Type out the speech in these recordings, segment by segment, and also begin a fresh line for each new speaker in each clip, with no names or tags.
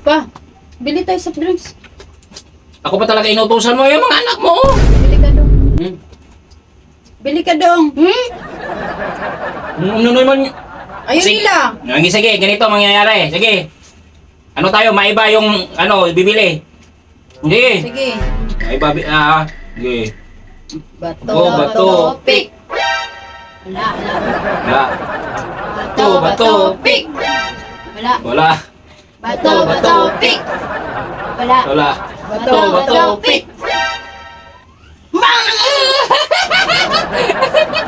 Pa, bili tayo sa drinks.
Ako pa talaga inutusan mo yung mga anak mo.
Bili ka dong.
Hmm?
Bili ka dong.
Ano naman?
Ayun nila.
Sige, ganito mangyayari. Sige. Ano tayo, maiba yung bibili. Sige.
Sige.
Maiba, sige.
Bato,
Oh, bato.
pick. Wala.
Wala. Bato,
pick. Wala.
Wala.
Bato, pick. Wala.
Wala.
Bato, pick.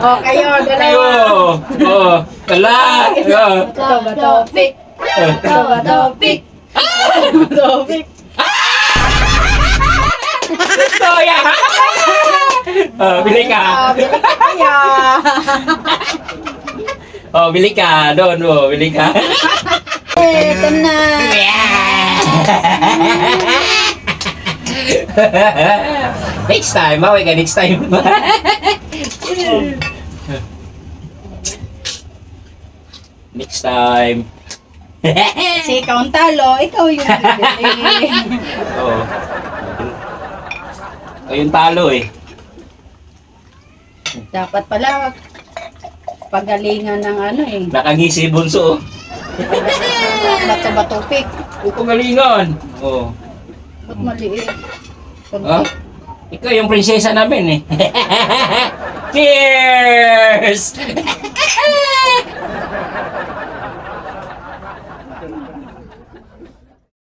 Oh, kayo,
Ayo.
dalawa.
Oh, wala.
Bato, pick. Bato, pick. Bato, pick.
Toya. Bili ka.
Bili ka kaya.
Bili ka. Doon, bili ka.
Ito na.
Next time, bawi ka next time. Next time.
Kasi ikaw ang talo, ikaw yung bibili.
Oo. Ayun talo eh.
Dapat pala pagalingan ng ano eh.
Nakangisi bunso.
Bato-bato pick.
Pagalingan. Oo.
Ba't maliit?
Ah? Ikaw yung prinsesa namin eh. Cheers!